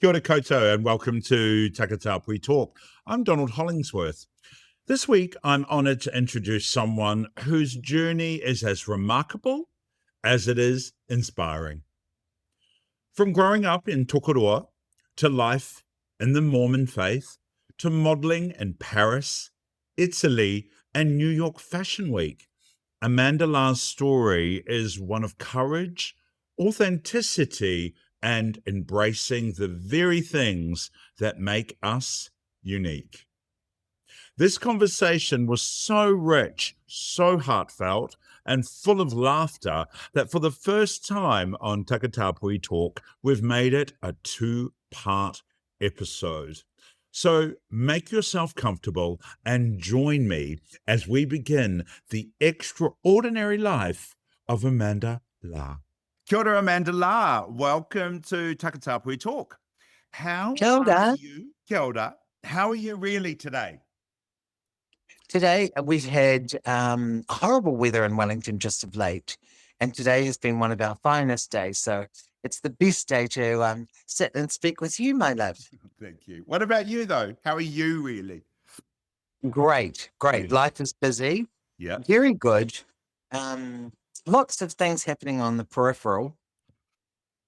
Kia ora koutou and welcome to Takatāpui Talk. I'm Donald Hollingsworth. This week, I'm honoured to introduce someone whose journey is as remarkable as it is inspiring. From growing up in Tokoroa to life in the Mormon faith to modelling in Paris, Italy and New York Fashion Week, Amanduh's story is one of courage, authenticity, and embracing the very things that make us unique. This conversation was so rich, so heartfelt, and full of laughter that for the first time on Takatāpui Talk, we've made it a two-part episode. So make yourself comfortable and join me as we begin the extraordinary life of Amanduh. Kia ora, Amanduh. Welcome to Takatāpui Talk. How Kia ora. are you? Kia ora. How are you really today? Today, we've had horrible weather in Wellington just of late, and today has been one of our finest days. So it's the best day to sit and speak with you, my love. Thank you. What about you, though? How are you really? Great. Yeah. Life is busy. Yeah. Very good. Lots of things happening on the peripheral.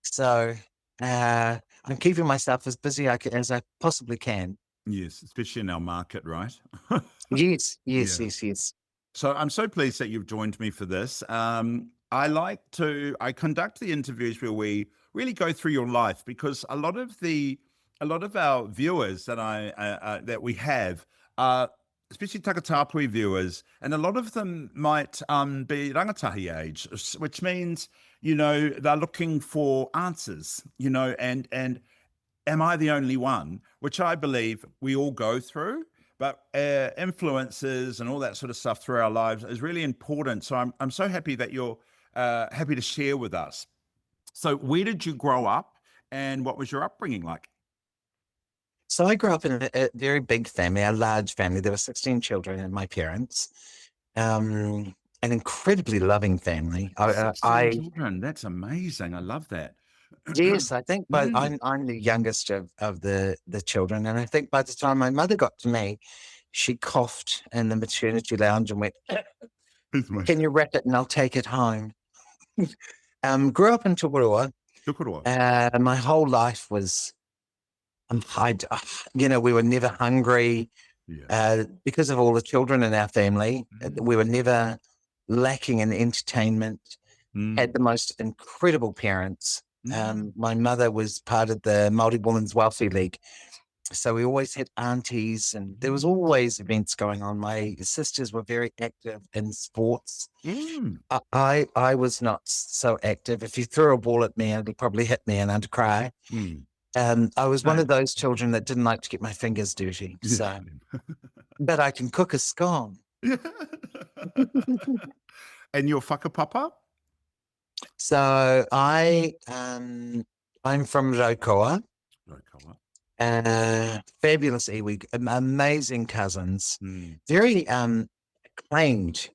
So I'm keeping myself as busy as I possibly can. Yes, especially in our market, right? Yes. So I'm so pleased that you've joined me for this. I conduct the interviews where we really go through your life, because a lot of our viewers that we have are especially Takatāpui viewers, and a lot of them might be rangatahi age, which means, they're looking for answers, and am I the only one? Which I believe we all go through, but influences and all that sort of stuff through our lives is really important. So I'm so happy that you're happy to share with us. So where did you grow up, and what was your upbringing like? So I grew up in a very big family, a large family. There were 16 children and my parents. An incredibly loving family. 16 children. That's amazing. I love that. Yes, I think I'm the youngest of the children. And I think by the time my mother got to me, she coughed in the maternity lounge and went, "Can you wrap it and I'll take it home?" Grew up in Tokoroa. My whole life was, we were never hungry because of all the children in our family. We were never lacking in entertainment. Had the most incredible parents. My mother was part of the Māori Women's Welfare League. So we always had aunties, and there was always events going on. My sisters were very active in sports. I was not so active. If you threw a ball at me, it'd probably hit me and I'd cry. I was one of those children that didn't like to get my fingers dirty. So, but I can cook a scone. And your whakapapa? So I'm from Raukoa. Fabulous iwi, amazing cousins, very acclaimed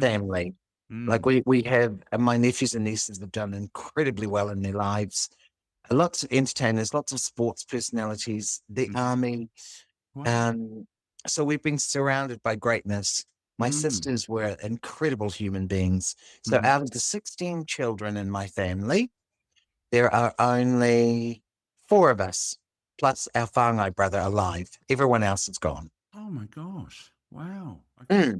family. Like we have, my nephews and nieces have done incredibly well in their lives. Lots of entertainers, lots of sports personalities, the army. Wow. So we've been surrounded by greatness. My sisters were incredible human beings. So out of the 16 children in my family, there are only 4 of us, plus our whāngai brother alive. Everyone else is gone. Oh my gosh. Wow. Okay.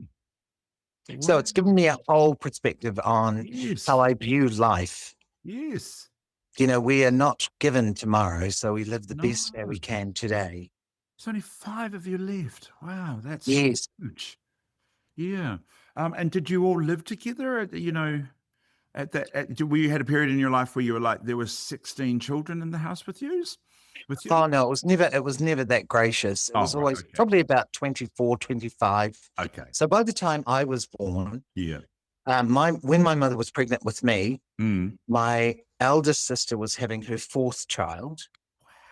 So it's given me a whole perspective on how I view life. Yes. We are not given tomorrow, so we live the best that we can today. There's only 5 of you left. Wow, that's huge. Yeah. And did you all live together? You had a period in your life where you were like, there were 16 children in the house with you? Oh no, it was never that gracious. It was always probably about 24, 25. Okay. So by the time I was born, when my mother was pregnant with me, my eldest sister was having her 4th child.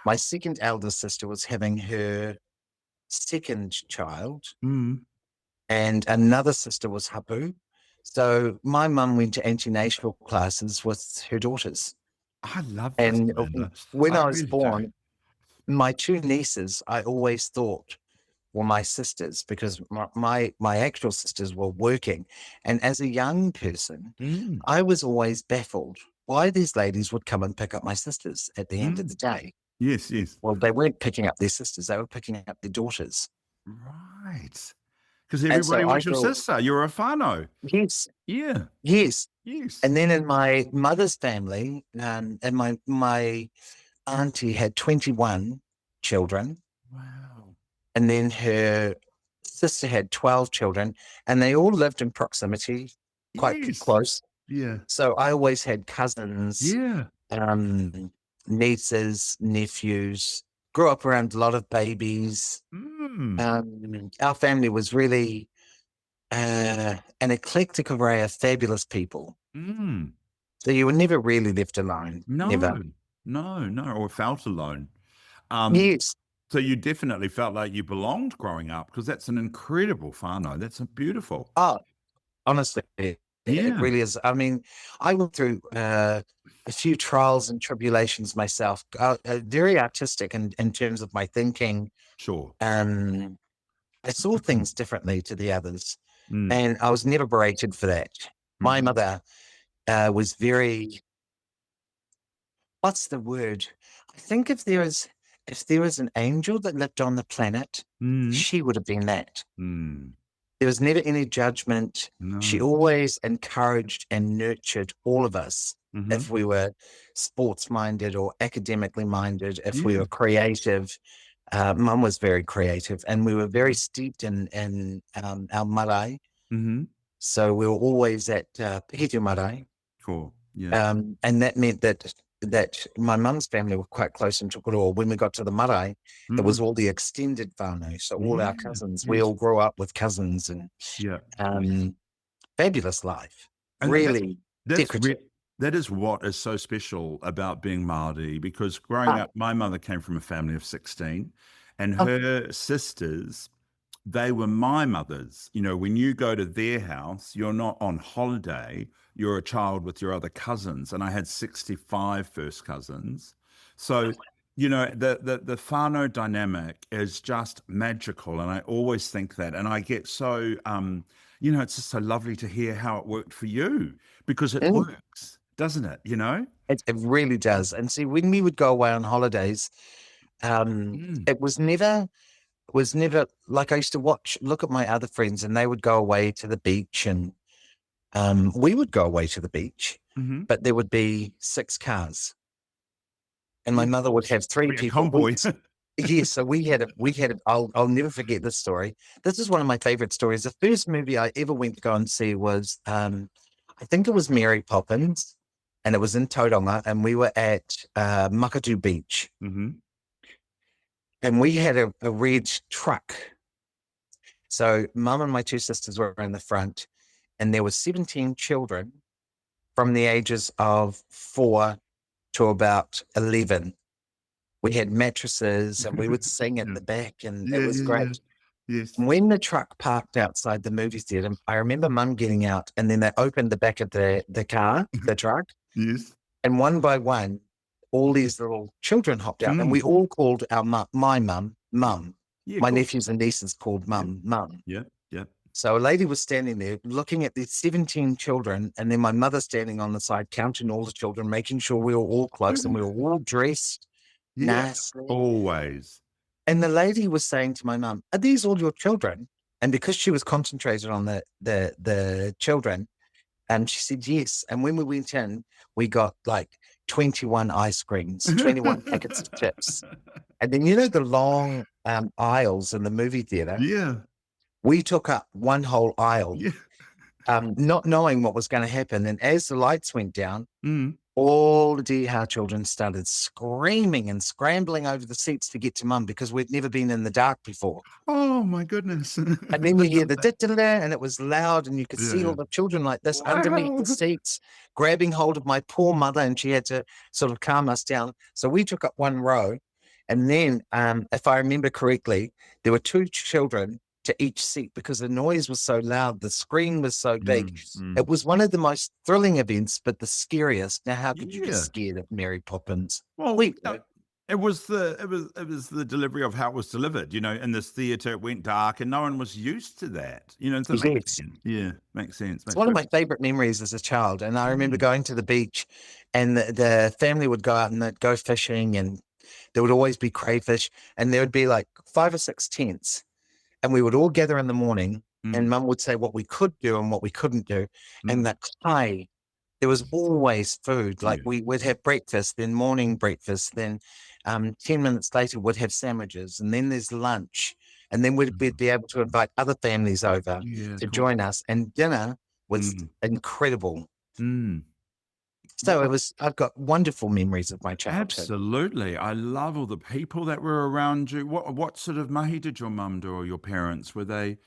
My second eldest sister was having her 2nd child. And another sister was hapu. So my mum went to antenatal classes with her daughters. I love that. And when I was born, my two nieces, I always thought were my sisters because my actual sisters were working. And as a young person, I was always baffled why these ladies would come and pick up my sisters at the end of the day. Yes, yes. Well, they weren't picking up their sisters, they were picking up their daughters. Right. Because And so everybody I was your thought, sister. You're a whānau. yes, Yeah. yes. Yes. And then in my mother's family, and my auntie had 21 children. Wow. And then her sister had 12 children, and they all lived in proximity, quite close. Yeah. So I always had cousins, Yeah. nieces, nephews, grew up around a lot of babies. Our family was really an eclectic array of fabulous people. So you were never really left alone. No, Never. no, or felt alone. Yes. So you definitely felt like you belonged growing up, because that's an incredible whānau. That's a beautiful. Oh, honestly, it Yeah. really is. I mean, I went through a few trials and tribulations myself, very artistic in terms of my thinking. Sure. I saw things differently to the others, and I was never berated for that. My mother was very, what's the word? I think if there was an angel that lived on the planet, she would have been that. There was never any judgment. No. She always encouraged and nurtured all of us. If we were sports minded or academically minded, if we were creative. Mum was very creative, and we were very steeped in our marae. So we were always at Hitu marae. Cool. Yeah. And that meant that my mum's family were quite close in Tokoroa. When we got to the marae, it was all the extended whānau. So all our cousins, we all grew up with cousins, and fabulous life. And really decorative. That is what is so special about being Māori, because growing up, my mother came from a family of 16, and her sisters, they were my mothers. You know, when you go to their house, you're not on holiday, you're a child with your other cousins. And I had 65 first cousins. So, you know, the whānau dynamic is just magical. And I always think that. And I get so, you know, it's just so lovely to hear how it worked for you, because it works, doesn't it? You know? It really does. And see, when we would go away on holidays, it was never like I used to look at my other friends, and they would go away to the beach, and we would go away to the beach, but there would be 6 cars, and my mother would have 3 people. Yes, so we had I'll never forget this story. This is one of my favorite stories. The first movie I ever went to go and see was, I think it was Mary Poppins, and it was in Tauranga, and we were at Makatu Beach. And we had a red truck. So mum and my 2 sisters were in the front, and there were 17 children from the ages of 4 to about 11. We had mattresses, and we would sing at the back, and it was great. Yes. When the truck parked outside the movie theater, I remember mum getting out, and then they opened the back of the car, the truck. Yes. And one by one, all these little children hopped out, and we all called my mum. Yeah, My cool. nephews and nieces called mum. Yeah. Yeah. So a lady was standing there looking at these 17 children, and then my mother standing on the side counting all the children, making sure we were all close and we were all dressed nicely. Always. And the lady was saying to my mum, "Are these all your children?" And because she was concentrated on the children, she said yes. And when we went in, we got like 21 ice creams, 21 packets of chips. And then, you know, the long aisles in the movie theater? Yeah. We took up one whole aisle, not knowing what was going to happen. And as the lights went down, all the Deha children started screaming and scrambling over the seats to get to mum, because we'd never been in the dark before. Oh my goodness. And then you hear the da-da-da, and it was loud, and you could see all the children like this underneath the seats, grabbing hold of my poor mother, and she had to sort of calm us down. So we took up one row, and then, if I remember correctly, there were 2 children to each seat, because the noise was so loud, the screen was so big. It was one of the most thrilling events, but the scariest. Now, how could you get scared of Mary Poppins? Well, It was the delivery of how it was delivered, in this theater. It went dark and no one was used to that, so it makes Yes. sense. Yeah, makes sense. It's Makes one of my perfect favorite memories as a child. And I remember sense. going to the beach, and the family would go out and they'd go fishing, and there would always be crayfish, and there would be like 5 or 6 tents, and we would all gather in the morning, and Mum would say what we could do and what we couldn't do. And the clay, there was always food. Like Yeah. we would have breakfast, then morning breakfast, then 10 minutes later we'd have sandwiches, and then there's lunch. And then we'd be able to invite other families over Yeah, to cool. join us. And dinner was incredible. Mm. So Well, I've got wonderful memories of my childhood. absolutely. I love all the people that were around you. What sort of mahi did your mum do or your parents? Were they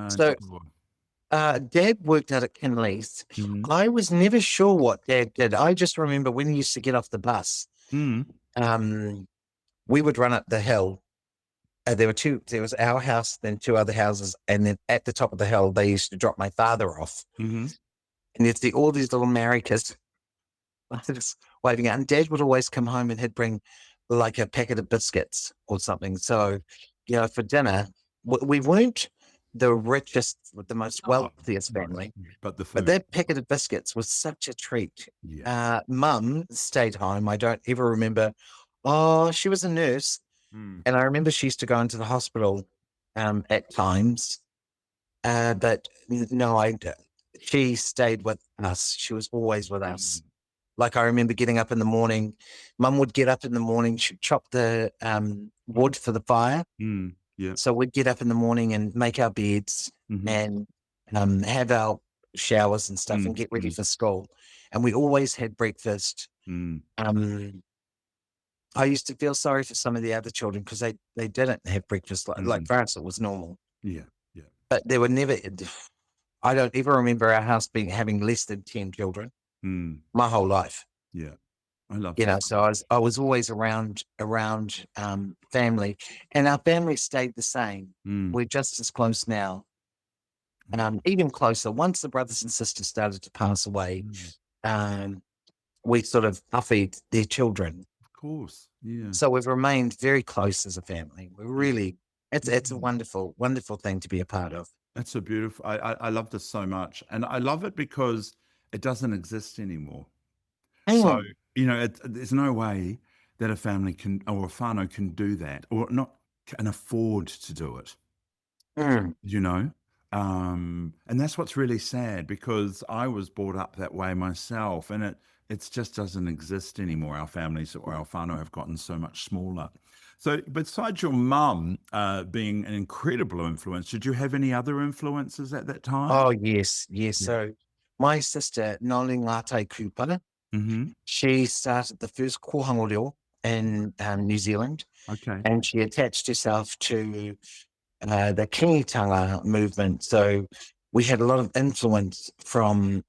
So Tokoroa? Dad worked out at Kinleith. Mm. I was never sure what Dad did. I just remember when he used to get off the bus, Mm. um, we would run up the hill. There was our house, then 2 other houses, and then at the top of the hill, they used to drop my father off. Mm-hmm. And you'd see all these little Americas just waving out. And Dad would always come home and he'd bring like a packet of biscuits or something. So, for dinner, we weren't the richest, the most Oh, wealthiest no. family, But the but food. that packet of biscuits was such a treat. Yeah. Mum stayed home. I don't ever remember. Oh, she was a nurse. Mm. And I remember she used to go into the hospital at times. But no, she stayed with us. She was always with us. Like I remember getting up in the morning. Mum would get up in the morning. She'd chop the wood for the fire. Mm. Yeah. So we'd get up in the morning and make our beds Mm-hmm. and have our showers and stuff and get ready for school. And we always had breakfast. Mm. I used to feel sorry for some of the other children because they didn't have breakfast. Like for us, it was normal. Yeah. Yeah. But there were never, I don't ever remember our house having less than 10 children Mm. my whole life. Yeah. I love that. So I was always around family, and our family stayed the same. Mm. We're just as close now, even closer. Once the brothers and sisters started to pass away, we sort of buffied their children. Of course. Yeah. So we've remained very close as a family. We're really, it's a wonderful, wonderful thing to be a part of. That's so beautiful. I love this so much. And I love it because it doesn't exist anymore. So, Mm. there's no way that a family can, or a whānau can do that, or not can afford to do it, Mm. And that's what's really sad because I was brought up that way myself, and it just doesn't exist anymore. Our families or our whānau have gotten so much smaller. So besides your mum being an incredible influence, did you have any other influences at that time? Oh, yes. Yeah. So my sister, Noli Ngātai Kupa, Mm-hmm. she started the first kōhango reo in New Zealand, Okay. and she attached herself to the kingitanga movement. So we had a lot of influence from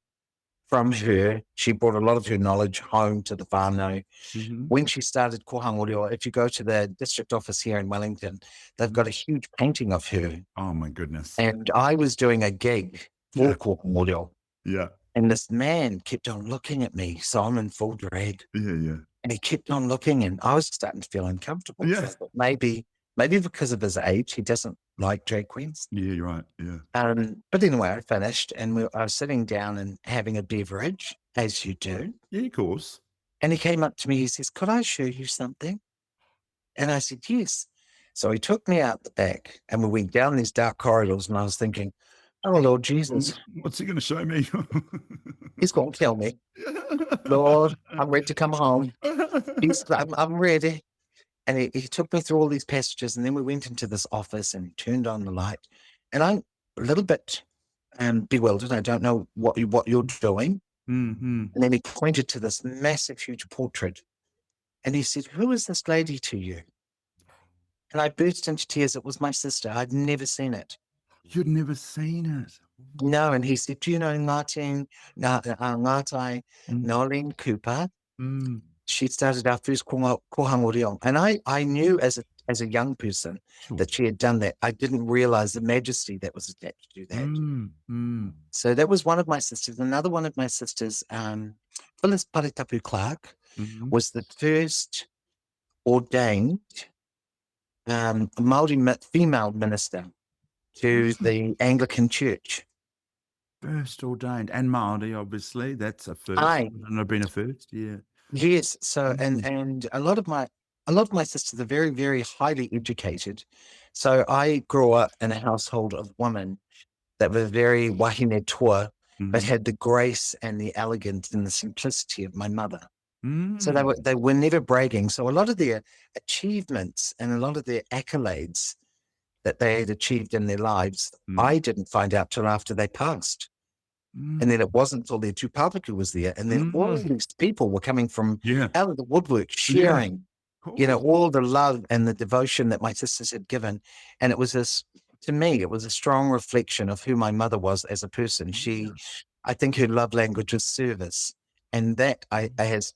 her. She brought a lot of her knowledge home to the whānau. Mm-hmm. When she started kōhango reo, if you go to the district office here in Wellington, they've got a huge painting of her. Oh my goodness. And I was doing a gig for kōhango reo. Yeah. And this man kept on looking at me. So I'm in full drag. Yeah. Yeah. And he kept on looking, and I was starting to feel uncomfortable. Yeah. So I thought maybe because of his age, he doesn't like drag queens. Yeah, you're right. Yeah. But anyway, I finished, and I was sitting down and having a beverage, as you do. Yeah, of course. And he came up to me. He says, "Could I show you something?" And I said, "Yes." So he took me out the back, and we went down these dark corridors, and I was thinking, "Oh, Lord Jesus, What's he going to show me? he's going to kill me. Lord, I'm ready to come home. I'm ready." And he took me through all these passages, and then we went into this office and he turned on the light. And I'm a little bit bewildered. I don't know what you're doing. Mm-hmm. And then he pointed to this massive, huge portrait. And he said, "Who is this lady to you?" And I burst into tears. It was my sister. I'd never seen it. You'd never seen it. No. And he said, "Do you know Ngātai Nolene Cooper? Mm. She started our first kōhango reo." And I knew as a young person that she had done that. I didn't realize the majesty that was attached to that. So that was one of my sisters. Another one of my sisters, Phyllis Paritapu Clark, was the first ordained a Māori female minister to the Anglican Church. First ordained, and Māori, obviously. That's a first. Aye. Wouldn't have been a first, yeah. Yes. So, and a lot of my sisters are very, very highly educated. So I grew up in a household of women that were very wahine toa, but had the grace and the elegance and the simplicity of my mother. So they were never bragging. So a lot of their achievements and a lot of their accolades that they had achieved in their lives, I didn't find out till after they passed. And then it wasn't until their tupapaki was there. And then all of these people were coming from out of the woodwork, sharing, all the love and the devotion that my sisters had given. And it was to me, it was a strong reflection of who my mother was as a person. I think her love language was service. And that has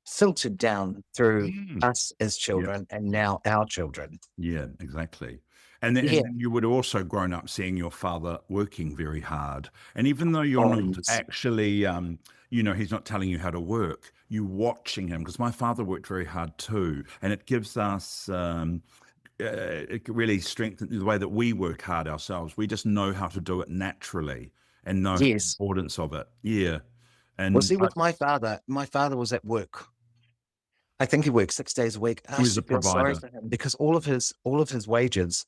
filtered down through us as children and now our children. Yeah, exactly. And then you would have also grown up seeing your father working very hard. And even though you're not actually, he's not telling you how to work, you're watching him, because my father worked very hard too. And it gives us, it really strengthens the way that we work hard ourselves. We just know how to do it naturally and know the importance of it. Yeah. And well, see, with my father was at work. I think he worked 6 days a week. He was a provider. Because all of his wages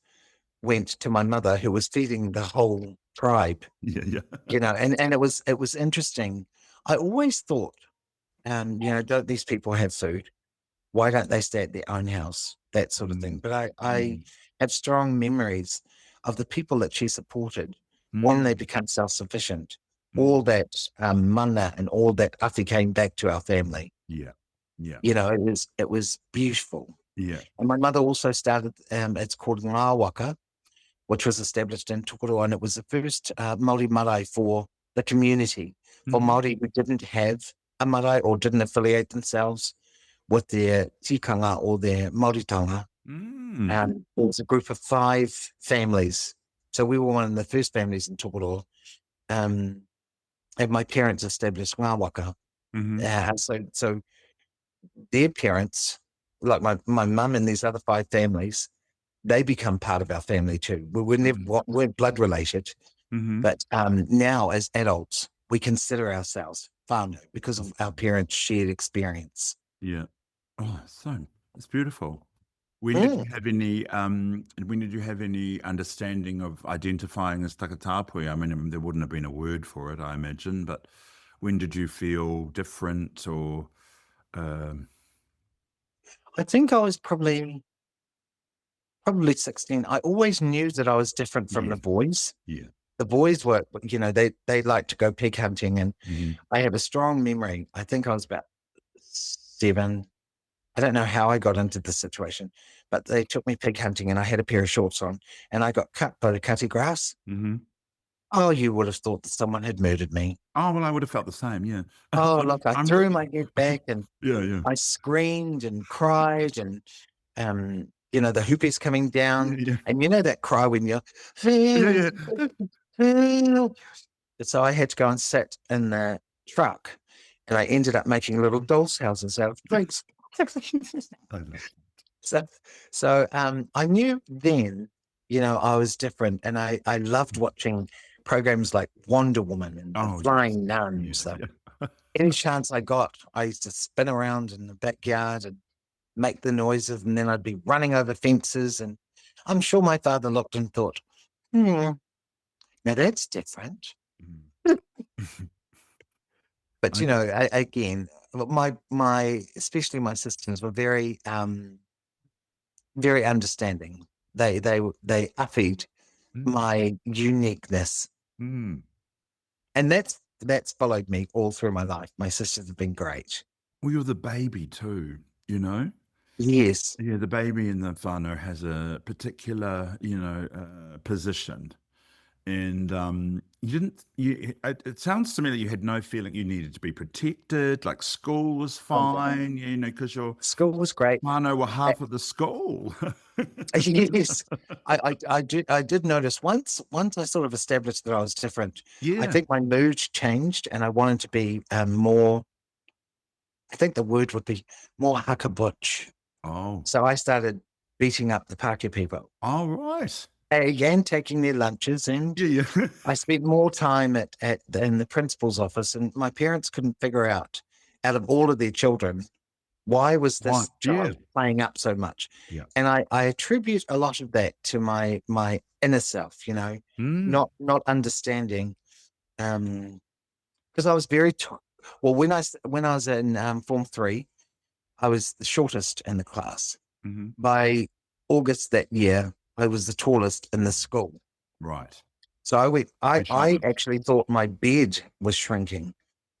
went to my mother, who was feeding the whole tribe. Yeah. And it was interesting. I always thought, don't these people have food? Why don't they stay at their own house? That sort of thing. But I have strong memories of the people that she supported when they become self-sufficient. All that mana and all that afi came back to our family. Yeah. It was beautiful. Yeah. And my mother also started, it's called Ngā Waka, which was established in Tokoroa, and it was the first Māori marae for the community, for Māori who didn't have a marae or didn't affiliate themselves with their tikanga or their Māoritanga. It was a group of 5 families. So we were one of the first families in Tokoroa. And my parents established Ngā Waka. So their parents, like my mum and these other 5 families, they become part of our family too. We're blood related, but now as adults, we consider ourselves whānau because of our parents' shared experience. Yeah. Oh, it's beautiful. When did you have any understanding of identifying as Takatāpui? I mean, there wouldn't have been a word for it, I imagine, but when did you feel different or? I think I was probably 16. I always knew that I was different from the boys. Yeah. The boys were, they like to go pig hunting, and I have a strong memory. I think I was about 7. I don't know how I got into this situation, but they took me pig hunting and I had a pair of shorts on and I got cut by the cutty grass. Oh, you would have thought that someone had murdered me. Oh, well, I would have felt the same, yeah. Oh, look, I threw my head back and yeah. I screamed and cried and, the hoopies coming down. Yeah. And that cry when you're, so I had to go and sit in the truck and I ended up making little doll's houses out of twigs. So I knew then, I was different, and I loved watching programs like Wonder Woman and the Flying Nuns. So any chance I got, I used to spin around in the backyard and make the noises, and then I'd be running over fences. And I'm sure my father looked and thought, now that's different. But again, especially my sisters were very, very understanding. They affied my uniqueness, and that's followed me all through my life. My sisters have been great. Well, you're the baby too, Yes. Yeah, the baby in the whānau has a particular, position. And it sounds to me that you had no feeling you needed to be protected, like school was fine, because your school was great. whānau were half of the school. Yes. I did notice once I sort of established that I was different, I think my mood changed and I wanted to be more, I think the word would be more hakabutch. Oh, So I started beating up the Pākehā people all right. and taking their lunches, and Yeah, yeah. I spent more time in the principal's office, and my parents couldn't figure out of all of their children, why was Why? this Yeah. child playing up so much? Yeah. And I attribute a lot of that to my inner self, Mm. not understanding, because I was very well when I was in Form 3, I was the shortest in the class. Hmm. By August that year, I was the tallest in the school. Right. So I Right. actually thought my bed was shrinking.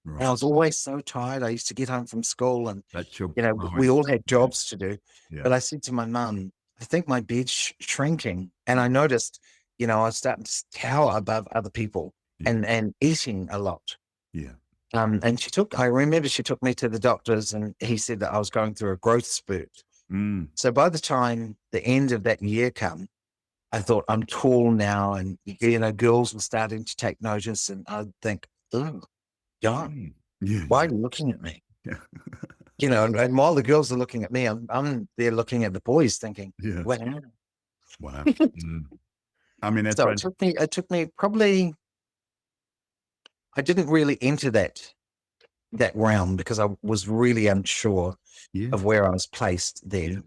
And I Right. was always so tired. I used to get home from school and, That's your we all had Yeah. jobs to do. Yeah. But I said to my mum, I think my bed's shrinking. And I noticed, I was starting to tower above other people Yeah. and eating a lot. Yeah. And I remember she took me to the doctors, and he said that I was going through a growth spurt. Mm. So by the time the end of that year come, I thought, I'm tall now, and girls were starting to take notice, and I'd think, oh, John, Mm. Yeah. why are you looking at me? Yeah. And while the girls are looking at me, I'm there looking at the boys, thinking, Yeah. wow. Wow. Mm. I mean, that's So right. it took me probably, I didn't really enter that realm because I was really unsure Yeah. of where I was placed then. Yeah.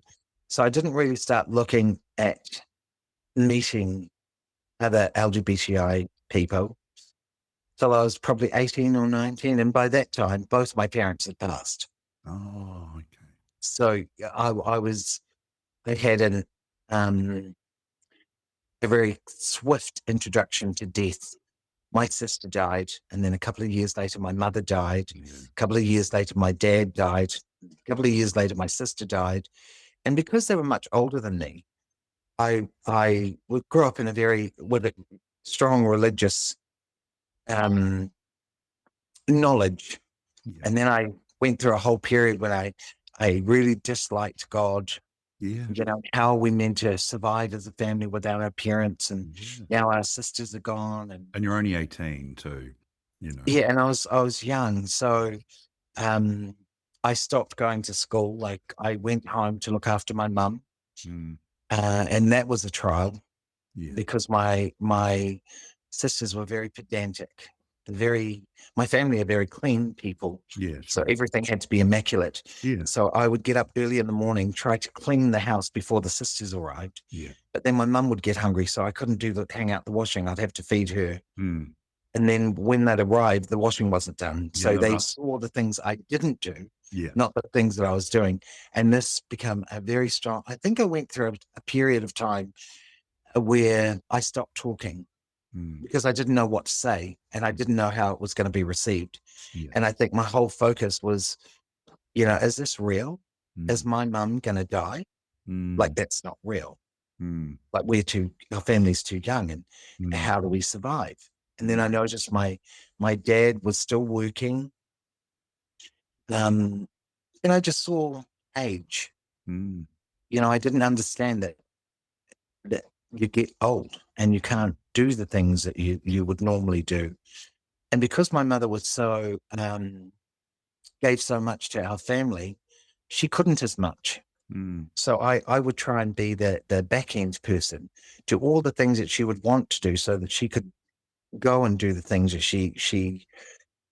So I didn't really start looking at meeting other LGBTI people till I was probably 18 or 19. And by that time, both my parents had passed. Oh, okay. So I had a very swift introduction to death. My sister died, and then a couple of years later, my mother died. Yeah. A couple of years later, my dad died. A couple of years later, my sister died. And because they were much older than me, grew up in with a strong religious knowledge. Yeah. And then I went through a whole period when I really disliked God. Yeah. How are we meant to survive as a family without our parents? And Yeah. now our sisters are gone. And you're only 18 too, Yeah, and I was young. So I stopped going to school. Like, I went home to look after my mum. Mm. And that was a trial Yeah. because my sisters were very pedantic. My family are very clean people. Yeah. So Sure. everything had to be immaculate. Yeah. So I would get up early in the morning, try to clean the house before the sisters arrived. Yeah. But then my mum would get hungry, so I couldn't hang out the washing. I'd have to feed her. Mm. And then when they'd arrived, the washing wasn't done. Yeah, So no, they no. saw the things I didn't do, Yeah. not the things that I was doing. And this became a very strong, I think I went through a period of time where I stopped talking Mm. because I didn't know what to say and I didn't know how it was going to be received. Yeah. And I think my whole focus was, is this real? Mm. Is my mum going to die? Mm. Like, that's not real. Mm. Like, our family's too young, and Mm. how do we survive? And then I noticed my dad was still working. And I just saw age. Mm. I didn't understand that you get old and you can't do the things that you would normally do. And because my mother was so gave so much to our family, she couldn't as much. Mm. So I would try and be the back end person to all the things that she would want to do so that she could go and do the things that she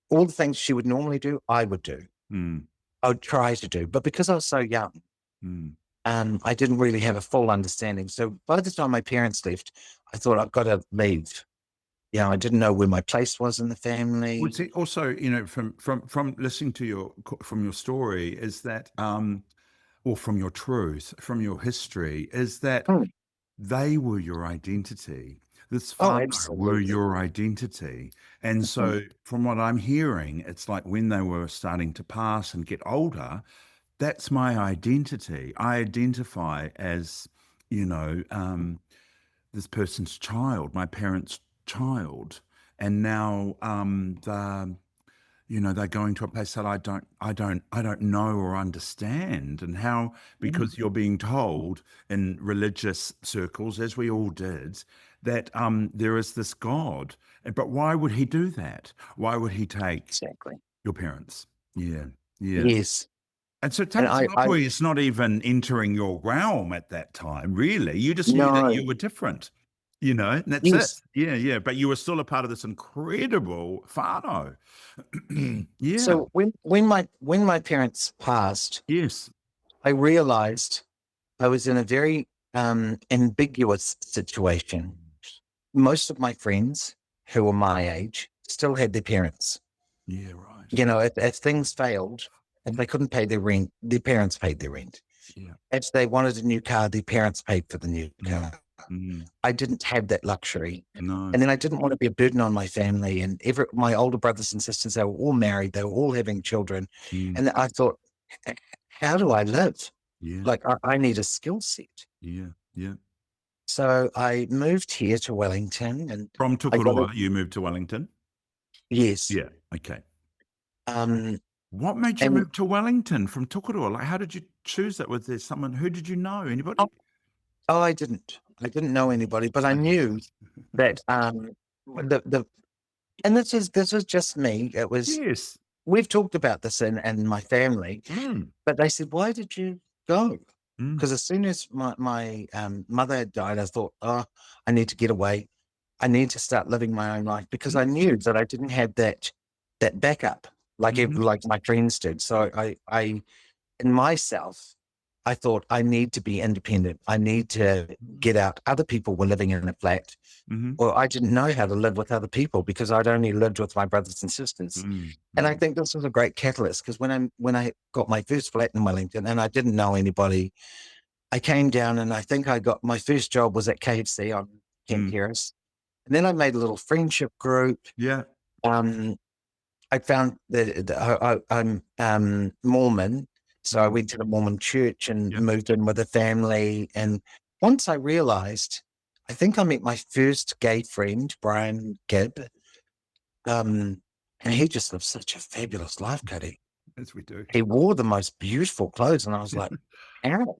all the things she would normally do, I would do. Mm. I would try to do. But because I was so young, Mm. I didn't really have a full understanding. So by the time my parents left, I thought, I've got to leave. I didn't know where my place was in the family. Well, see, also, from listening to from your story, is that or from your truth, from your history, is that Hmm. they were your identity. This Oh, father were absolutely. your identity. And so from what I'm hearing, it's like when they were starting to pass and get older, that's my identity. I identify as, this person's child, my parents' child. And now they're going to a place that I don't know or understand, and how, because you're being told in religious circles, as we all did, that there is this God. But why would he do that? Why would he take Exactly. your parents? Yeah, yeah. Yes. And so And I Takatāpui is not even entering your realm at that time, really. You just knew that no, you were different, and that's it. yes. Yeah, yeah. But you were still a part of this incredible whānau. Yeah. So when my parents passed, Yes. I realized I was in a very ambiguous situation. Most of my friends who were my age still had their parents. Yeah, right. If things failed, if they couldn't pay their rent, their parents paid their rent. Yeah. If they wanted a new car, their parents paid for the new car. Mm. I didn't have that luxury. No. And then I didn't want to be a burden on my family. And my older brothers and sisters, they were all married. They were all having children. Mm. And I thought, how do I live? Yeah. Like I need a skill set. Yeah. Yeah. So I moved here to Wellington, and From I got Tokoroa, you moved to Wellington? yes. Yeah. Okay. Um, What made you and move to Wellington from Tokoroa? Like, how did you choose that? Was there someone, who did you know? Anybody? I didn't know anybody, but I knew that the and this is just me. It was Yes. we've talked about this in my family, Mm. but they said, "Why did you go?" Mm. Because as soon as my mother had died, I thought, "Oh, I need to get away. I need to start living my own life," because I knew that I didn't have that backup Mhm. like my friends did. So I in myself, I thought I need to be independent. I need to get out. Other people were living in a flat. Mhm. Well, I didn't know how to live with other people because I'd only lived with my brothers and sisters. Mm. And I think this was a great catalyst because when I got my first flat in Wellington and I didn't know anybody, I came down and I think I got my first job was at KFC on Kent Mm. Terrace. And then I made a little friendship group. Yeah. I found that I'm Mormon, so I Mm. went to the Mormon church and Yeah. moved in with a family. And once I realized, I think I met my first gay friend, Brian Gibb, and he just lived such a fabulous life, Cody. As we do. He wore the most beautiful clothes, and I was like, "How?"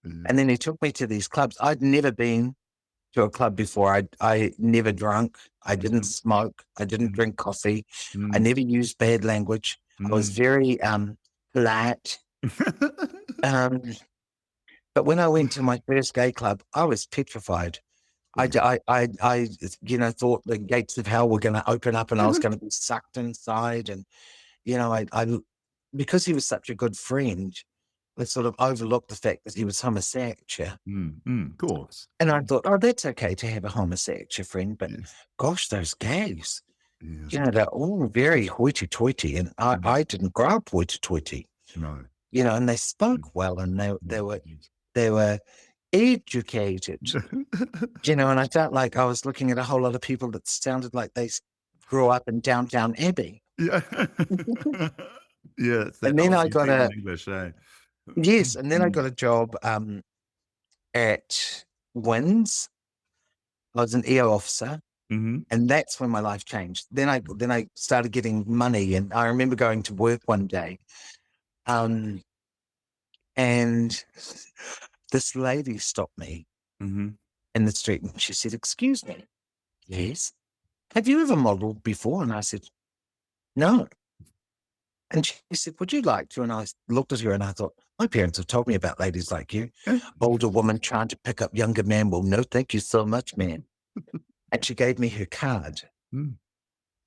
Yeah. And then he took me to these clubs. I'd never been to a club before. I never drunk. I didn't smoke. I didn't drink coffee. I Mm. never used bad language. I was very polite. Um, but when I went to my first gay club, I was petrified. I thought the gates of hell were going to open up and I was going to be sucked inside. And I because he was such a good friend, I sort of overlooked the fact that he was homosexual. Of course. And I thought, oh, that's okay to have a homosexual friend, but Yes. gosh, those gays, Yes. they're all very hoity-toity, and I didn't grow up hoity-toity, No. and they spoke well, and they were educated, and I felt like I was looking at a whole lot of people that sounded like they grew up in Downtown Abbey. Yeah. Yeah, it's that And then I Aussie got thing in English, eh? yes, and then I got a job at Winds. I was an EO officer. Mhm. And that's when my life changed. Then I started getting money, and I remember going to work one day, and this lady stopped me Mhm. in the street, and she said, "Excuse me, yes, have you ever modeled before?" And I said, "No." And she said, "Would you like to?" And I looked at her, and I thought, my parents have told me about ladies like you, older woman trying to pick up younger man. Well, no, thank you so much, man. And she gave me her card. Mm.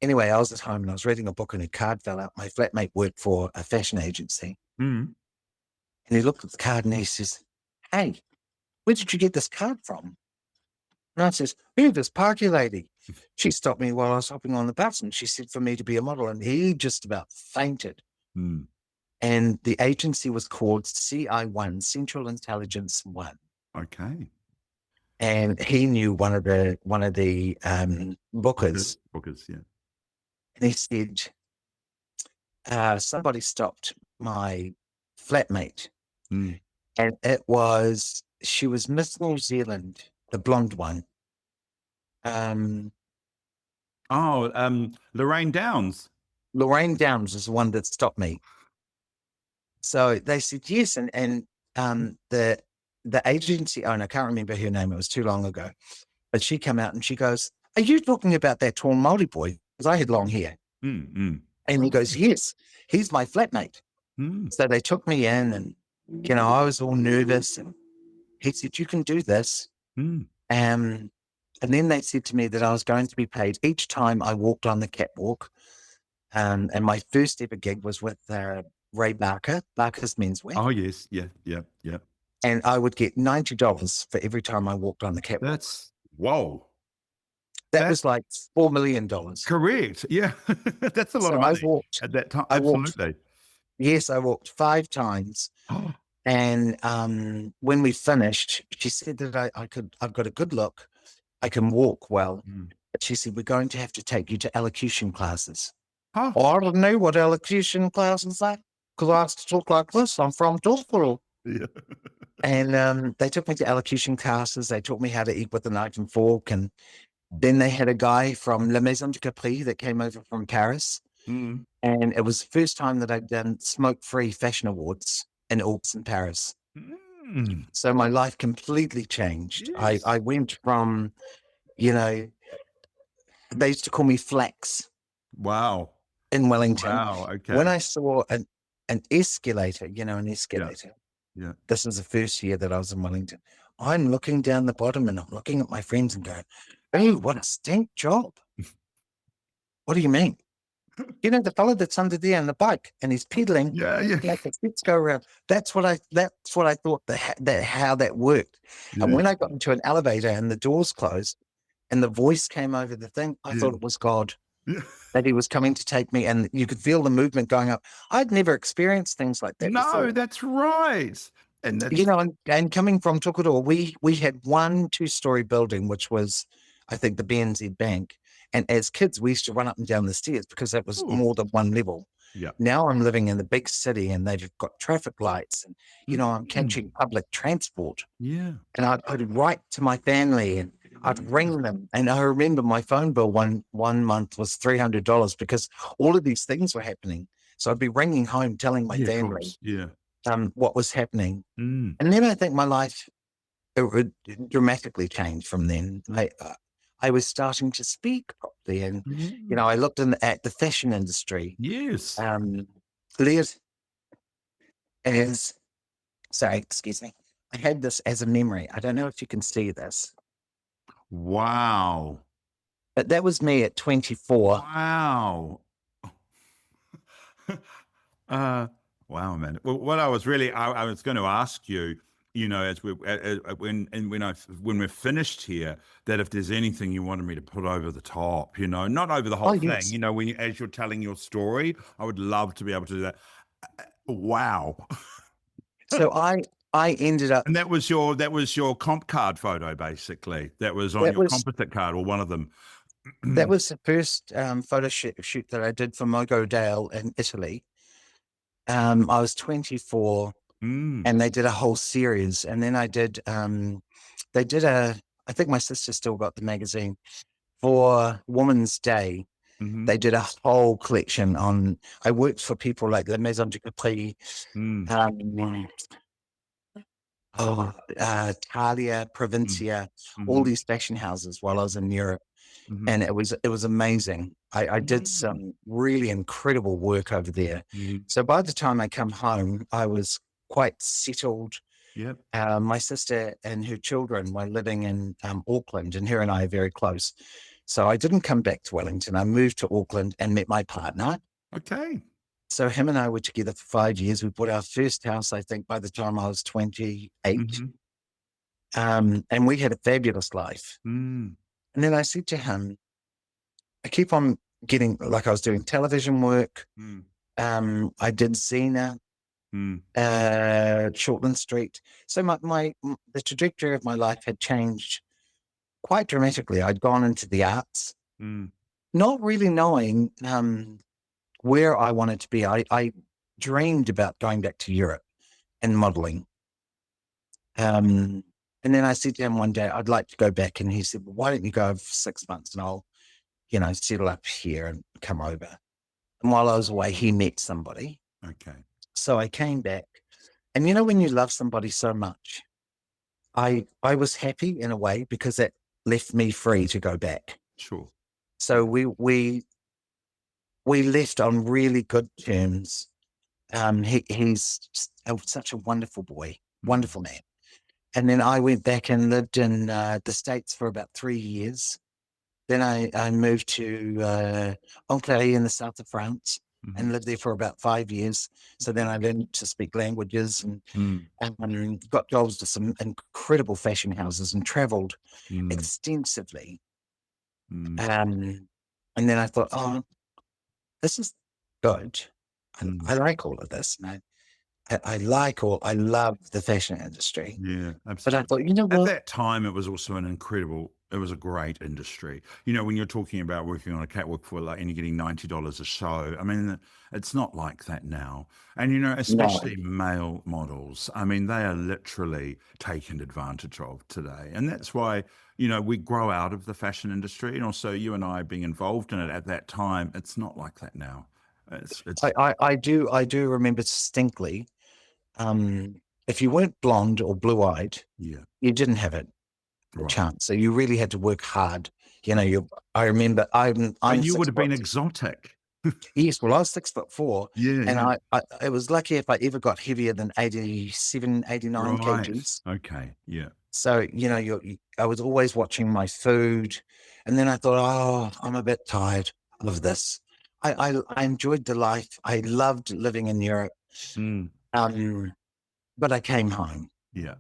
Anyway, I was at home and I was reading a book and her card fell out. My flatmate worked for a fashion agency Mm. and he looked at the card and he says, "Hey, where did you get this card from?" And I says, "Hey, this Parky lady. She stopped me while I was hopping on the bus and she said for me to be a model." And he just about fainted. Mm. And the agency was called CI1, Central Intelligence One. Okay. And he knew one of the bookers. Bookers, yeah. And he said, somebody stopped my flatmate. Mm. And she was Miss New Zealand, the blonde one. Lorraine Downs. Lorraine Downs is the one that stopped me. So they said yes. And the agency owner, I can't remember her name, it was too long ago, but she came out and she goes, "Are you talking about that tall Māori boy?" Because I had long hair. Mm. And he goes, "Yes, he's my flatmate." Mm. So they took me in and, I was all nervous, and he said, "You can do this." Mm. And then they said to me that I was going to be paid each time I walked on the catwalk. And my first ever gig was with Ray Barker's Menswear. Oh, yes. Yeah. Yeah. Yeah. And I would get $90 for every time I walked on the catwalk. Whoa. That was like $4 million. Correct. Yeah. That's a lot So of I money walked, at that time. I walked, Absolutely. yes, I walked 5 times. Oh. And when we finished, she said that I've got a good look. I can walk well. Mm. But she said, "We're going to have to take you to elocution classes." Huh. Oh, I don't know what elocution classes are, because I have to talk like this. I'm from Tokoroa. Yeah. And they took me to elocution classes. They taught me how to eat with a knife and fork. And then they had a guy from La Maison de Capri that came over from Paris. Mm. And it was the first time that I'd done smoke-free fashion awards in Oaks in Paris. Mm. So my life completely changed. Yes. I went from, they used to call me Flax Wow. in Wellington. Wow. Okay. When I saw an escalator, an escalator. Yeah. This was the first year that I was in Wellington. I'm looking down the bottom and I'm looking at my friends and going, "Oh, what a stink job." "What do you mean?" "The fellow that's under there on the bike and he's pedaling. Yeah. Yeah. Like the seats go around." That's what I thought how that worked. Yeah. And when I got into an elevator and the doors closed and the voice came over the thing, I thought it was God, Yeah. that he was coming to take me, and you could feel the movement going up. I'd never experienced things like that No, before. that's right. And that's And coming from Tokoroa, we had 1 2-story building, which was, I think, the BNZ Bank. And as kids, we used to run up and down the stairs because that was more than 1 level. Yeah. Now I'm living in the big city and they've got traffic lights and, I'm catching public transport. Yeah. And I'd write to my family and I'd ring them. And I remember my phone bill one month was $300 because all of these things were happening. So I'd be ringing home telling my Yeah, of family course. Yeah. what was happening. Mm. And then I think my life it dramatically changed from then. I was starting to speak properly, and Mm. I looked at the fashion industry. Yes. Liz, sorry, excuse me. I had this as a memory. I don't know if you can see this, Wow. but that was me at 24. Wow. Wow, man. Well, what I was really, I was going to ask you, as when we're finished here, that if there's anything you wanted me to put over the top, not over the whole thing, Yes. as you're telling your story, I would love to be able to do that. Wow. So I ended up. And that was your comp card photo, basically. That was on your composite card, or one of them. That was the first photo shoot that I did for Mogo Dale in Italy. I was 24, and they did a whole series. And then I did, I think my sister still got the magazine for Women's Day. Mm-hmm. They did a whole collection on, I worked for people like La Maison de Capri, Talia, Provincia, all these fashion houses while I was in Europe. Mm-hmm. And it was amazing. I did some really incredible work over there. Mm-hmm. So by the time I come home, I was quite settled. Yep. My sister and her children were living in Auckland, and her and I are very close. So I didn't come back to Wellington. I moved to Auckland and met my partner. Okay. So him and I were together for 5 years. We bought our first house, I think, by the time I was 28. Mm-hmm. And we had a fabulous life. Mm. And then I said to him, I keep on getting, like I was doing television work. I did Xena, Shortland Street. So the trajectory of my life had changed quite dramatically. I'd gone into the arts, not really knowing where I wanted to be. I dreamed about going back to Europe and modeling. And then I said to him one day, I'd like to go back. And he said, "Well, why don't you go for 6 months and I'll, settle up here and come over." And while I was away, he met somebody. Okay. So I came back. And when you love somebody so much, I was happy in a way because that left me free to go back. Sure. So we left on really good terms. He's such a wonderful boy, wonderful man. And then I went back and lived in the States for about 3 years. Then I moved to Montpellier in the south of France and lived there for about 5 years. So then I learned to speak languages and got jobs to some incredible fashion houses and traveled extensively. And then I thought, oh, this is good. I like all of this. And I love the fashion industry. Yeah, absolutely. But I thought, you know At what? that time, it was also it was a great industry. When you're talking about working on a catwalk and you're getting $90 a show, I mean, it's not like that now. And, especially male models, I mean, they are literally taken advantage of today. And that's why, we grow out of the fashion industry. And also you and I being involved in it at that time, it's not like that now. I do remember distinctly. If you weren't blonde or blue-eyed, Yeah. you didn't have a Right. chance. So you really had to work hard. I remember I'm But you 6 would have been foot. exotic. Yes, well, I was 6'4", Yeah, and yeah. I was lucky if I ever got heavier than 87, 89 Right. kgs. Okay. Yeah. So, I was always watching my food. And then I thought, oh, I'm a bit tired of this. I enjoyed the life. I loved living in Europe. But I came home. Yeah.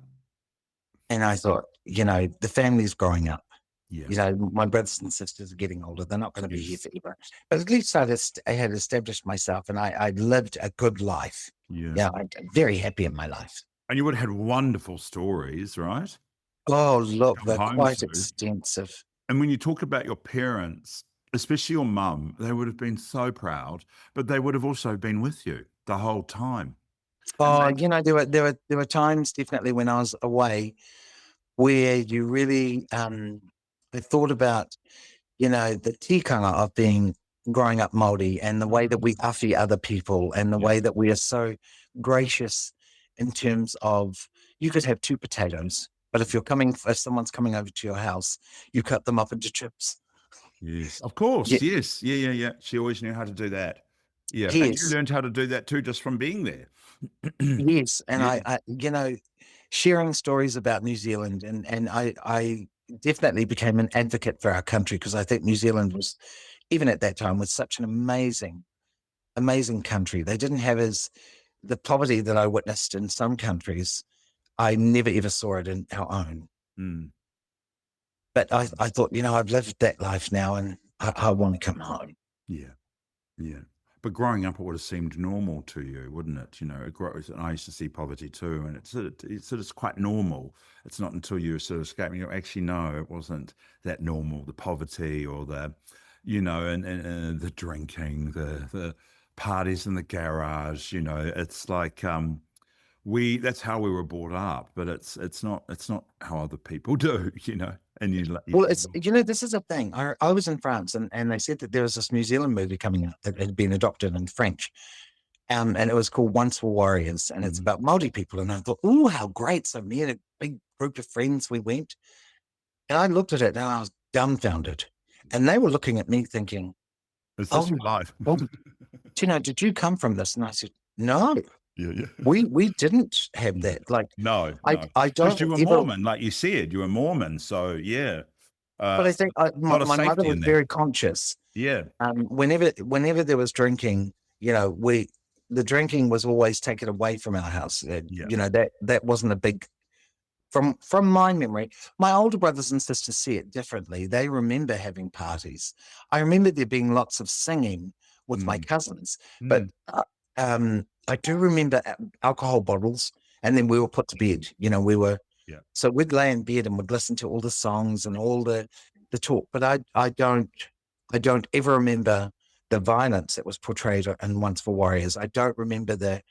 And I thought, the family's growing up. Yeah. My brothers and sisters are getting older. They're not going to be here forever. But at least I had established myself, and I lived a good life. Yeah. I'm very happy in my life. And you would have had wonderful stories, right? Oh, look, Come they're home quite to. extensive. And when you talk about your parents, especially your mum, they would have been so proud, but they would have also been with you the whole time. Oh, there were times definitely when I was away where you really I thought about, the tikanga of growing up Māori, and the way that we awhi other people, and the way that we are so gracious in terms of, you could have 2 potatoes, but if someone's coming over to your house, you cut them up into chips. Yes, of course. Yeah. Yes. Yeah. She always knew how to do that. Yeah. And you Yes, learned how to do that too, just from being there. yes, and Yeah. I sharing stories about New Zealand, and I definitely became an advocate for our country, because I think New Zealand was, even at that time, was such an amazing country. They didn't have the poverty that I witnessed in some countries. I never ever saw it in our own. But I thought, I've lived that life now, and I want to come home. Yeah. Yeah. But growing up, it would have seemed normal to you, wouldn't it? And I used to see poverty too, and it's quite normal. It's not until you sort of escape, actually, no, it wasn't that normal, the poverty or the, and the drinking, the parties in the garage, it's like, that's how we were brought up, but it's not how other people do, and Well, this is a thing. I was in France, and they said that there was this New Zealand movie coming out that had been adopted in French. And it was called Once Were Warriors, and it's about Māori people. And I thought, oh, how great. So me and a big group of friends, we went, and I looked at it and I was dumbfounded. And they were looking at me thinking, Is oh, this your life? well, did you come from this? And I said, no, Yeah. we didn't have that. Like, No. I Because don't you were ever, Mormon, like you said, you were Mormon. So yeah. but I think lot of my mother safety was in that. very conscious. Yeah. Whenever there was drinking, the drinking was always taken away from our house. That wasn't a big, from my memory. My older brothers and sisters see it differently. They remember having parties. I remember there being lots of singing with my cousins, but I do remember alcohol bottles, and then we were put to bed. So we'd lay in bed and would listen to all the songs and all the talk. But I don't ever remember the violence that was portrayed in Once for Warriors. I don't remember the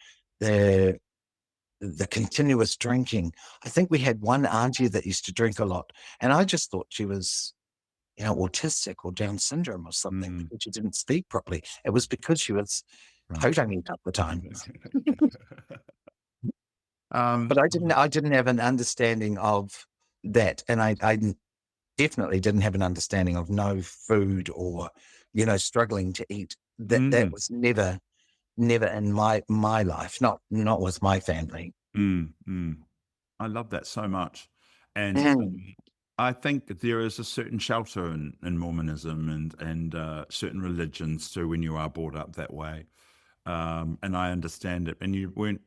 continuous drinking. I think we had one auntie that used to drink a lot, and I just thought she was, autistic or Down syndrome or something, because she didn't speak properly. It was because she was poaching at the time. But I didn't have an understanding of that, and I definitely didn't have an understanding of no food or, struggling to eat. That was never never in my life, not with my family. I love that so much. And Mm. I think that there is a certain shelter in Mormonism and certain religions too when you are brought up that way. And I understand it. And you weren't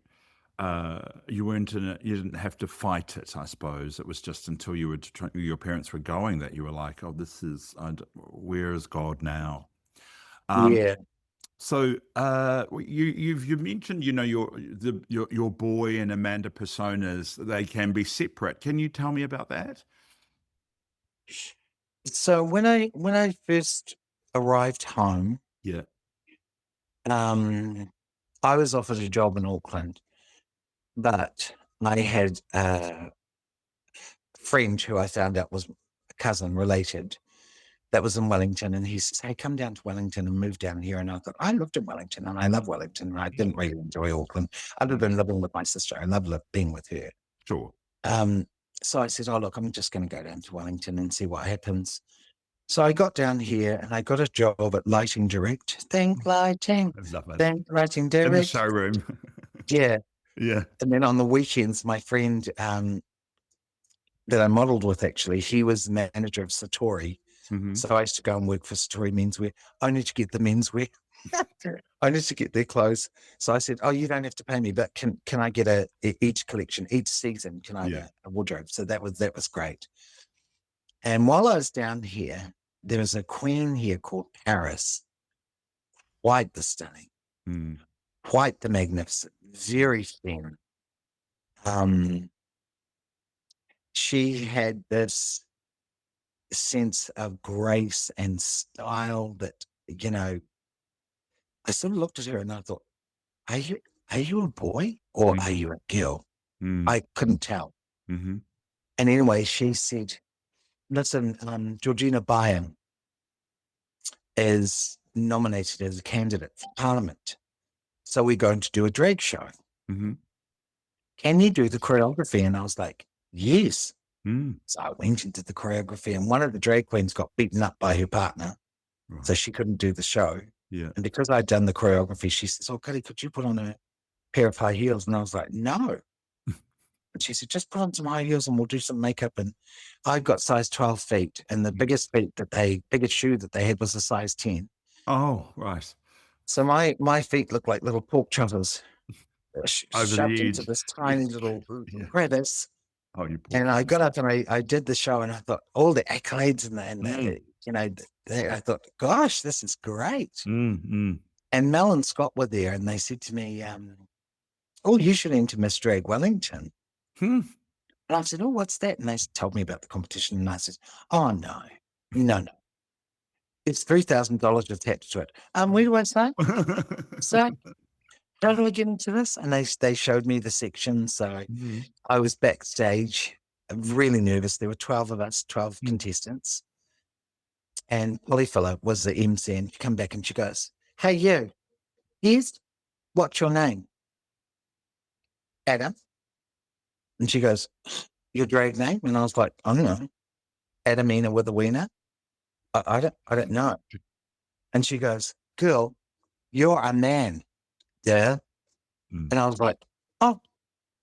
in it, you didn't have to fight it, I suppose. It was just until your parents were going that you were like, oh, where is God now? Um, Yeah. so you've mentioned, your boy and Amanda personas, they can be separate. Can you tell me about that? So when I first arrived home, Yeah. I was offered a job in Auckland, but I had a friend who I found out was a cousin related that was in Wellington, and he says, "Hey, come down to Wellington and move down here." And I thought, I lived in Wellington and I love Wellington, and I didn't really enjoy Auckland other than living with my sister. I love being with her. Sure. So I said, "Oh, look, I'm just going to go down to Wellington and see what happens." So I got down here and I got a job at Lighting Direct. Think Lighting, I love it. think Lighting In the Direct. showroom. Yeah. Yeah. And then on the weekends, my friend that I modeled with, actually, he was the manager of Satori. Mm-hmm. So I used to go and work for Satori Menswear. Only to get the menswear. Only to get their clothes. So I said, "Oh, you don't have to pay me, but can I get each collection, each season, can I have a wardrobe?" So that was great. And while I was down here, there was a queen here called Paris. Quite the stunning, quite the magnificent, very thin. She had this sense of grace and style that, I sort of looked at her and I thought, are you a boy or are you a girl? I couldn't tell. Mm-hmm. And anyway, she said, "Listen, Georgina Byam is nominated as a candidate for Parliament. So we're going to do a drag show. Mm-hmm. Can you do the choreography?" And I was like, "Yes." Mm. So I went and did the choreography, and one of the drag queens got beaten up by her partner, so Right. she couldn't do the show. Yeah. And because I'd done the choreography, she says, "Oh, Cuddy, could you put on a pair of high heels?" And I was like, "No." And she said, "Just put on some high heels and we'll do some makeup." And I've got size 12 feet, and the biggest shoe that they had was a size 10. Oh, right. So my feet look like little pork choppers Over shoved the into edge. this tiny little Yeah. crevice. Oh, you poor And I thing. got up and I did the show, and I thought all the accolades Mm. I thought, gosh, this is great. Mm. And Mel and Scott were there, and they said to me, "Oh, you should enter Miss Drag Wellington." Hmm. And I said, "Oh, what's that?" And they told me about the competition, and I said, "Oh, no, no, no. It's $3,000 attached to it." Where do I start? So how do I get into this? And they showed me the section. So Mm. I was backstage, really nervous. There were 12 of us, 12 Mm. contestants. And Polly Fuller was the MC, and she come back and she goes, "Hey, you, yes, what's your name?" "Adam." And she goes, "Your drag name?" And I was like, "I don't know. Adamina with a wiener. I don't know." And she goes, "Girl, you're a man." Yeah. Mm. And I was like, "Oh,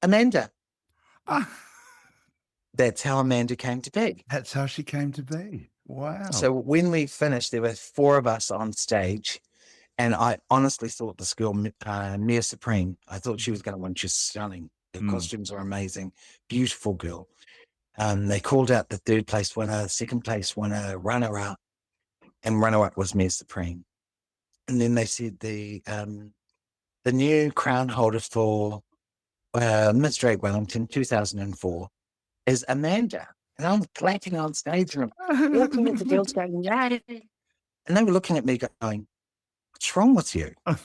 Amanda." Ah, That's how Amanda came to be. that's how she came to be. Wow. So when we finished, there were 4 of us on stage. And I honestly thought this girl, Mia Supreme, I thought she was going to win. She's stunning. Her costumes are amazing. Beautiful girl. They called out the 3rd place winner, 2nd place winner, runner-up, and runner-up was Mia Supreme. And then they said the new crown holder for Miss Drag Wellington 2004 is Amanda. And I'm clapping on stage and I'm looking at the girls going, "Yay." And they were looking at me going, "What's wrong with you?" And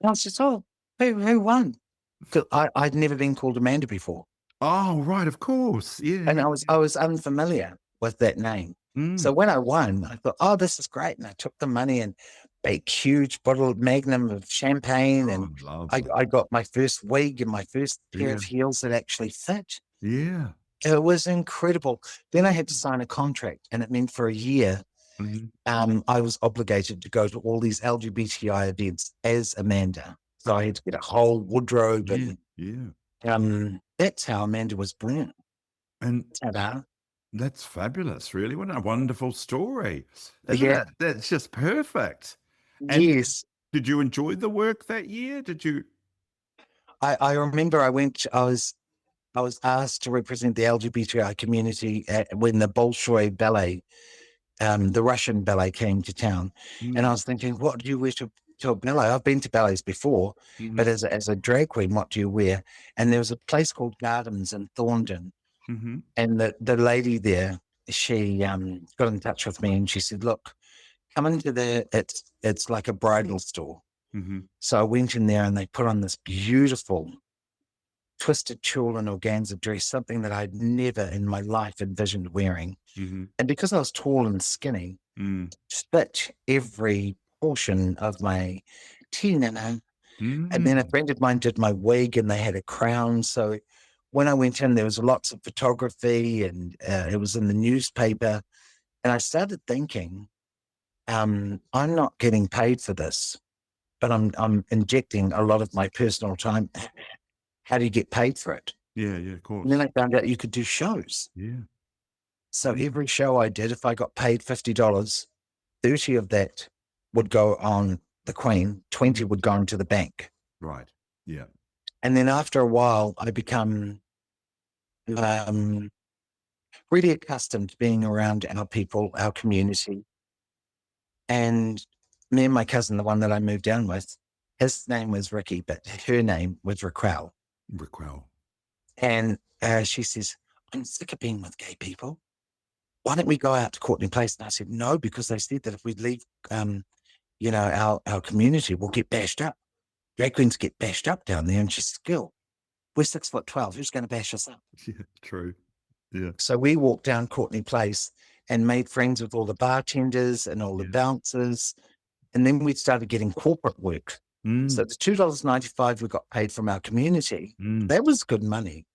I was just, "Oh, who won?" Because I'd never been called Amanda before. Oh, right, of course. Yeah. And I was unfamiliar with that name. So when I won, I thought, "Oh, this is great." And I took the money and bought a huge bottle of Magnum of champagne. And Oh, lovely. I got my first wig and my first pair Yeah. of heels that actually fit. Yeah. It was incredible. Then I had to sign a contract, and it meant for a year, Mm-hmm. I was obligated to go to all these LGBTI events as Amanda. So I had to get a whole wardrobe, Yeah. and that's how Amanda was born. And Ta-da. that's fabulous, really. What a wonderful story. Isn't Yeah. it? That's just perfect. And Yes. did you enjoy the work that year? Did you? I remember I was asked to represent the LGBTI community when the Bolshoi ballet, the Russian ballet, came to town. And I was thinking, what do you wear to a ballet? I've been to ballets before, but as a drag queen, what do you wear? And there was a place called Gardens in Thorndon. And the lady there, she got in touch with me and she said, look, come into it's like a bridal store. So I went in there and they put on this beautiful twisted tulle and organza dress, something that I'd never in my life envisioned wearing. And because I was tall and skinny, fit every portion of my teen, and then a friend of mine did my wig and they had a crown. So when I went in, there was lots of photography and it was in the newspaper. And I started thinking, I'm not getting paid for this, but I'm injecting a lot of my personal time. How do you get paid for it? Yeah, of course. And then I found out you could do shows. Yeah. So every show I did, if I got paid $50, 30 of that would go on the Queen, 20 would go into the bank. Right. Yeah. And then after a while, I become really accustomed to being around our people, our community. And me and my cousin, the one that I moved down with, his name was Ricky, but her name was Raquel. And she says, I'm sick of being with gay people. Why don't we go out to Courtney Place? And I said, no, because they said that if we leave, our community, we'll get bashed up. Drag queens get bashed up down there. And she said, Gil, we're 6'12". Who's going to bash us up? Yeah, true. Yeah. So we walked down Courtney Place and made friends with all the bartenders and all the bouncers. And then we started getting corporate work. So the $2.95 we got paid from our community, that was good money.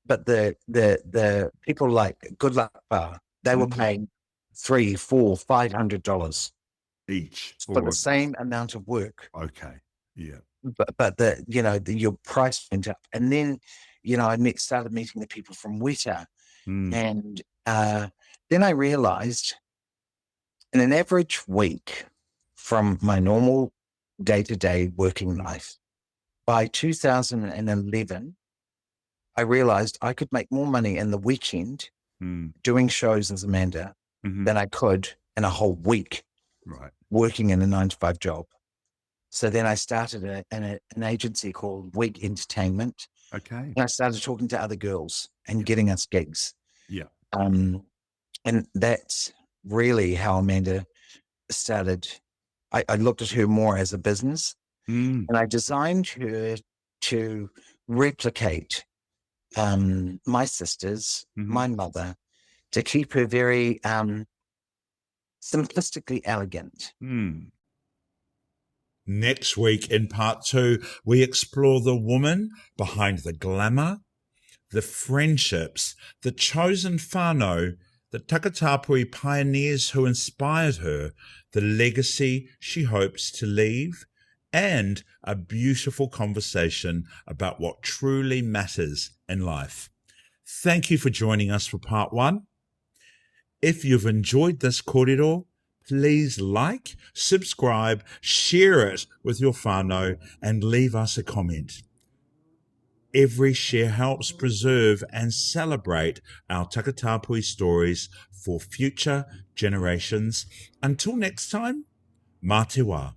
But the people like Good Luck Bar, they were paying $300, $400, $500 each for the same amount of work. Okay. Yeah. But your price went up. And then, I started meeting the people from Weta. And then I realized in an average week from my normal day-to-day working life, by 2011, I realized I could make more money in the weekend doing shows as Amanda than I could in a whole week working in a 9-to-5 job. So then I started an agency called Wig Entertainment. Okay. And I started talking to other girls and getting us gigs. Yeah. And that's really how Amanda started. I looked at her more as a business, and I designed her to replicate my sisters, my mother, to keep her very simplistically elegant. Next week in part 2, we explore the woman behind the glamour, the friendships, the chosen whānau, the Takatāpui pioneers who inspired her, the legacy she hopes to leave, and a beautiful conversation about what truly matters in life. Thank you for joining us for part 1. If you've enjoyed this kōrero, please like, subscribe, share it with your whānau, and leave us a comment. Every share helps preserve and celebrate our Takatāpui stories for future generations. Until next time, mā te wā.